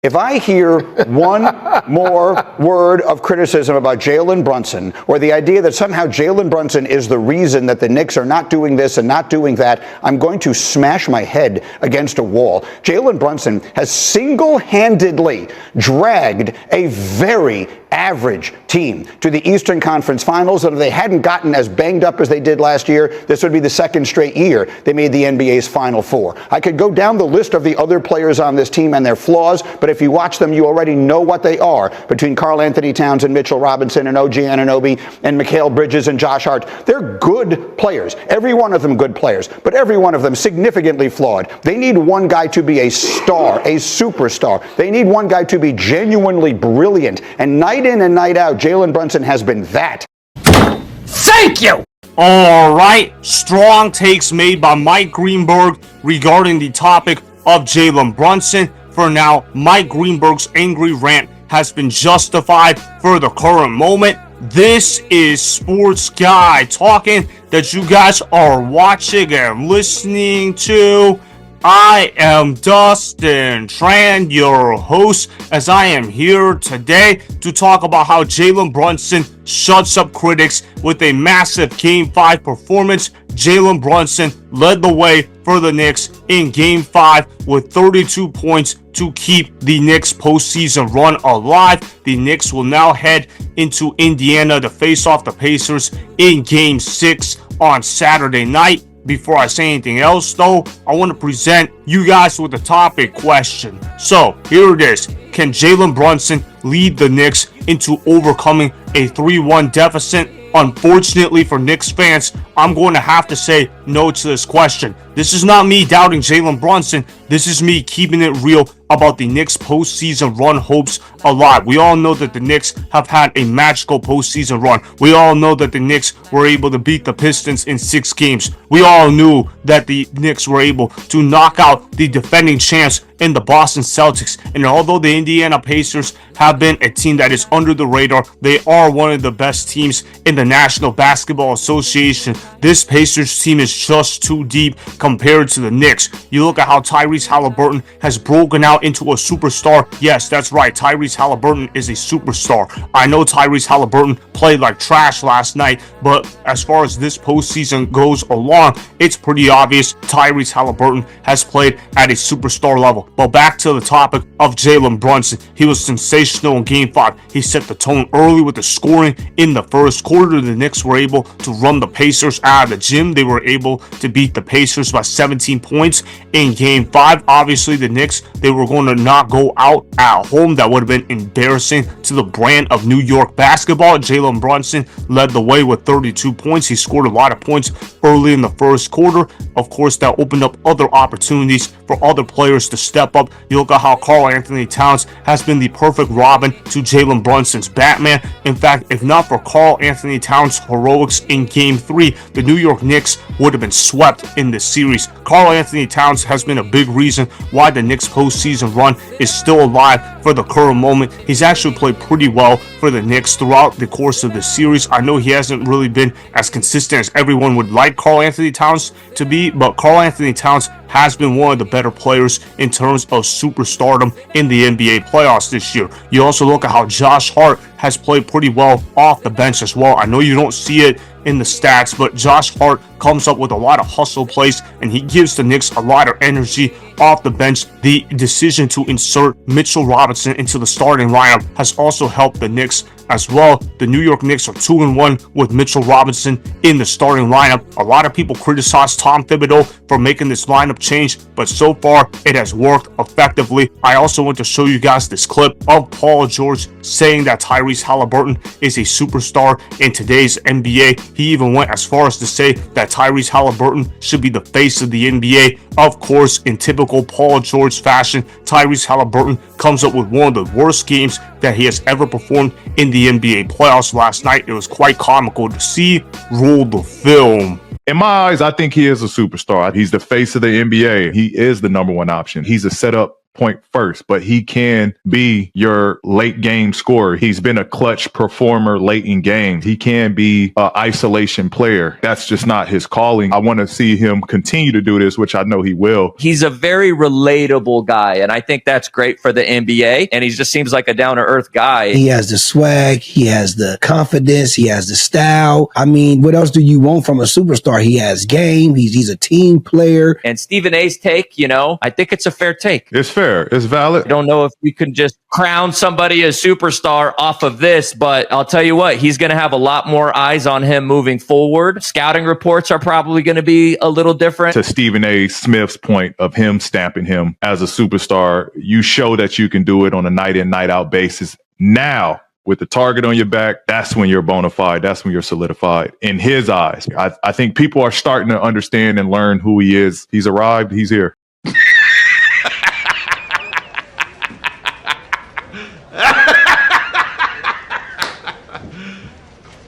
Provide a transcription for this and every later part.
If I hear one more word of criticism about Jalen Brunson, or the idea that somehow Jalen Brunson is the reason that the Knicks are not doing this and not doing that, I'm going to smash my head against a wall. Jalen Brunson has single-handedly dragged a very average team to the Eastern Conference Finals, and if they hadn't gotten as banged up as they did last year, this would be the second straight year they made the NBA's Final Four. I could go down the list of the other players on this team and their flaws, but if you watch them, you already know what they are. Between Karl-Anthony Towns and Mitchell Robinson and OG Anunoby and Mikal Bridges and Josh Hart, they're good players. Every one of them good players, but every one of them significantly flawed. They need one guy to be a star, a superstar. They need one guy to be genuinely brilliant, and night in and night out, Jalen Brunson has been that. Thank you! All right, strong takes made by Mike Greenberg regarding the topic of Jalen Brunson. For now, Mike Greenberg's angry rant has been justified for the current moment. This is Sports Guy talking that you guys are watching and listening to. I am Dustin Tran, your host, as I am here today to talk about how Jalen Brunson shuts up critics with a massive Game 5 performance. Jalen Brunson led the way for the Knicks in Game 5 with 32 points to keep the Knicks postseason run alive. The Knicks will now head into Indiana to face off the Pacers in Game 6 on Saturday night. Before I say anything else, though, I want to present you guys with a topic question. So, here it is. Can Jalen Brunson lead the Knicks into overcoming a 3-1 deficit? Unfortunately for Knicks fans, I'm going to have to say no to this question. This is not me doubting Jalen Brunson. This is me keeping it real about the Knicks postseason run hopes alive. We all know that the Knicks have had a magical postseason run. We all know that the Knicks were able to beat the Pistons in 6 games. We all knew that the Knicks were able to knock out the defending champs in the Boston Celtics. And although the Indiana Pacers have been a team that is under the radar, they are one of the best teams in the National Basketball Association. This Pacers team is just too deep compared to the Knicks. You look at how Tyrese Haliburton has broken out into a superstar. Yes, that's right. Tyrese Haliburton is a superstar. I know Tyrese Haliburton played like trash last night, but as far as this postseason goes along, it's pretty obvious Tyrese Haliburton has played at a superstar level. But back to the topic of Jalen Brunson. He was sensational in Game 5. He set the tone early with the scoring in the first quarter. The Knicks were able to run the Pacers out of the gym. They were able to beat the Pacers by 17 points in Game 5. Obviously, the Knicks, they were going to not go out at home. That would have been embarrassing to the brand of New York basketball. Jalen Brunson led the way with 32 points. He scored a lot of points early in the first quarter. Of course, that opened up other opportunities for other players to step up. You look at how Karl-Anthony Towns has been the perfect Robin to Jalen Brunson's Batman. In fact, if not for Karl-Anthony Towns' heroics in Game 3, the New York Knicks would have been swept in this series. Karl-Anthony Towns has been a big reason why the Knicks postseason run is still alive for the current moment. He's actually played pretty well for the Knicks throughout the course of the series. I know he hasn't really been as consistent as everyone would like Karl-Anthony Towns to be, but Karl-Anthony Towns has been one of the better players in terms of superstardom in the NBA playoffs this year. You also look at how Josh Hart has played pretty well off the bench as well. I know you don't see it in the stats, but Josh Hart comes up with a lot of hustle plays, and he gives the Knicks a lot of energy off the bench. The decision to insert Mitchell Robinson into the starting lineup has also helped the Knicks as well. The New York Knicks are 2-1 with Mitchell Robinson in the starting lineup. A lot of people criticize Tom Thibodeau for making this lineup change, but so far it has worked effectively. I also want to show you guys this clip of Paul George saying that Tyrese Haliburton is a superstar in today's NBA. He even went as far as to say that Tyrese Haliburton should be the face of the NBA. Of course, in typical Paul George fashion, Tyrese Haliburton comes up with one of the worst games that he has ever performed in the NBA playoffs last night. It was quite comical to see. Roll the film. In my eyes, I think he is a superstar. He's the face of the NBA. He is the number one option. He's a setup point first, but he can be your late game scorer. He's been a clutch performer late in games. He can be an isolation player. That's just not his calling. I want to see him continue to do this, which I know he will. He's a very relatable guy, and I think that's great for the NBA, and he just seems like a down-to-earth guy. He has the swag, he has the confidence, he has the style. I mean, what else do you want from a superstar? He has game, he's a team player. And Stephen A's take, I think it's a fair take. It's fair. It's valid. I don't know if you can just crown somebody a superstar off of this, but I'll tell you what, he's going to have a lot more eyes on him moving forward. Scouting reports are probably going to be a little different. To Stephen A. Smith's point of him stamping him as a superstar, you show that you can do it on a night in, night out basis. Now, with the target on your back, that's when you're bona fide. That's when you're solidified in his eyes. I think people are starting to understand and learn who he is. He's arrived. He's here.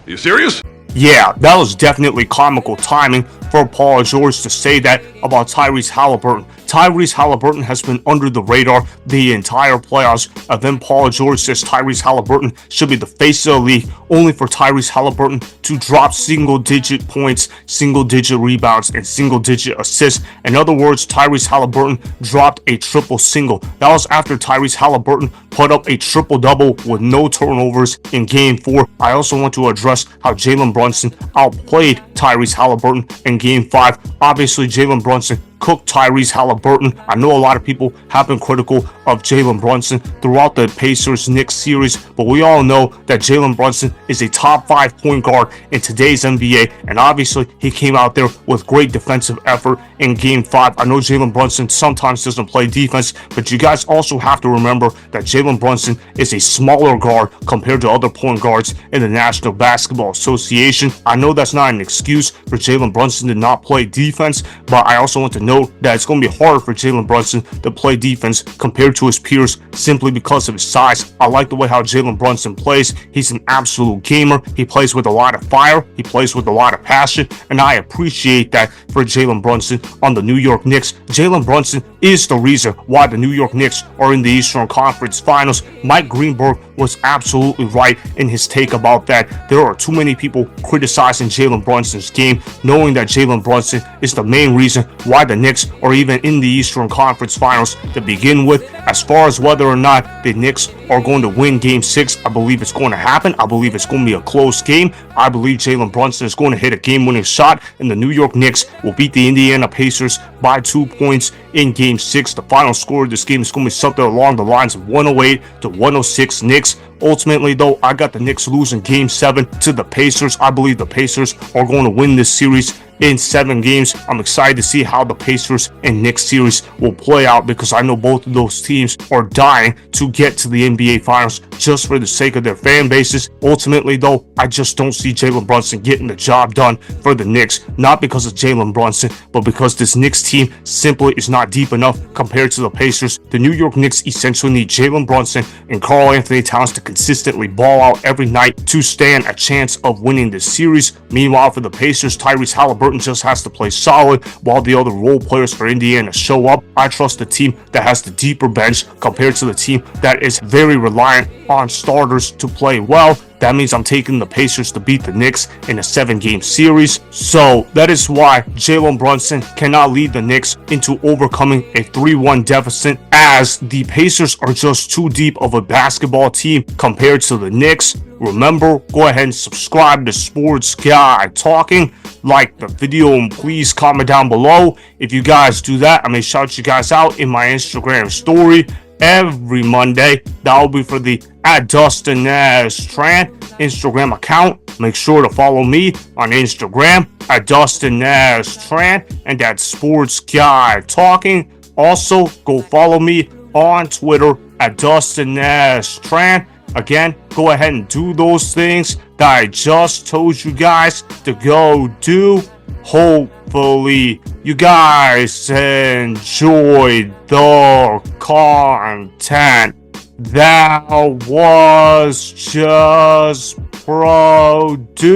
You serious? Yeah, that was definitely comical timing for Paul George to say that about Tyrese Haliburton. Tyrese Haliburton has been under the radar the entire playoffs, and then Paul George says Tyrese Haliburton should be the face of the league, only for Tyrese Haliburton to drop single-digit points, single-digit rebounds, and single-digit assists. In other words, Tyrese Haliburton dropped a triple single. That was after Tyrese Haliburton put up a triple-double with no turnovers in Game 4. I also want to address how Jalen Brunson outplayed Tyrese Haliburton in Game 5. Obviously, Jalen Brunson cooked Tyrese Haliburton. I know a lot of people have been critical of Jalen Brunson throughout the Pacers-Knicks series, but we all know that Jalen Brunson is a top 5 point guard in today's NBA, and obviously he came out there with great defensive effort in Game 5. I know Jalen Brunson sometimes doesn't play defense, but you guys also have to remember that Jalen Brunson is a smaller guard compared to other point guards in the National Basketball Association. I know that's not an excuse for Jalen Brunson to not play defense, but I also want to note that it's going to be hard for Jalen Brunson to play defense compared to his peers simply because of his size. I like the way how Jalen Brunson plays. He's an absolute gamer. He plays with a lot of fire. He plays with a lot of passion, and I appreciate that for Jalen Brunson on the New York Knicks. Jalen Brunson is the reason why the New York Knicks are in the Eastern Conference Finals. Mike Greenberg was absolutely right in his take about that. There are too many people criticizing Jalen Brunson's game, knowing that Jalen Brunson is the main reason why the Knicks are even in the Eastern Conference Finals to begin with. As far as whether or not the Knicks are going to win Game 6, I believe it's going to happen. I believe it's going to be a close game. I believe Jalen Brunson is going to hit a game-winning shot, and the New York Knicks will beat the Indiana Pacers by 2 points in Game 6. The final score of this game is going to be something along the lines of 108 to 106 Knicks. Ultimately, though, I got the Knicks losing Game 7 to the Pacers. I believe the Pacers are going to win this series in 7 games. I'm excited to see how the Pacers and Knicks series will play out, because I know both of those teams are dying to get to the NBA Finals just for the sake of their fan bases. Ultimately, though, I just don't see Jalen Brunson getting the job done for the Knicks, not because of Jalen Brunson, but because this Knicks team simply is not deep enough compared to the Pacers. The New York Knicks essentially need Jalen Brunson and Karl-Anthony Towns to consistently ball out every night to stand a chance of winning this series. Meanwhile, for the Pacers, Tyrese Haliburton just has to play solid while the other role players for Indiana show up. I trust the team that has the deeper bench compared to the team that is very reliant on starters to play well. That means I'm taking the Pacers to beat the Knicks in a 7-game series. So that is why Jalen Brunson cannot lead the Knicks into overcoming a 3-1 deficit, as the Pacers are just too deep of a basketball team compared to the Knicks. Remember, go ahead and subscribe to Sports Guy Talking, like the video, and please comment down below. If you guys do that, I may shout you guys out in my Instagram story every Monday. That will be for the @DustinNashTran Instagram account. Make sure to follow me on Instagram @DustinNashTran and that Sports Guy Talking. Also, go follow me on Twitter @DustinNashTran. Again, go ahead and do those things that I just told you guys to go do. Hopefully, you guys enjoyed the content that was just produced.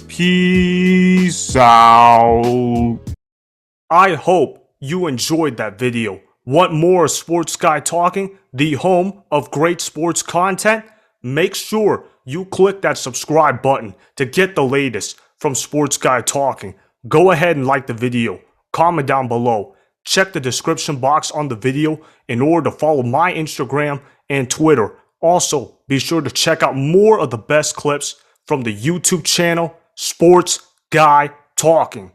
Peace out. I hope you enjoyed that video. Want more Sports Guy Talking, the home of great sports content? Make sure you click that subscribe button to get the latest from Sports Guy Talking. Go ahead and like the video, comment down below, check the description box on the video in order to follow my Instagram and Twitter. Also, be sure to check out more of the best clips from the YouTube channel, Sports Guy Talking.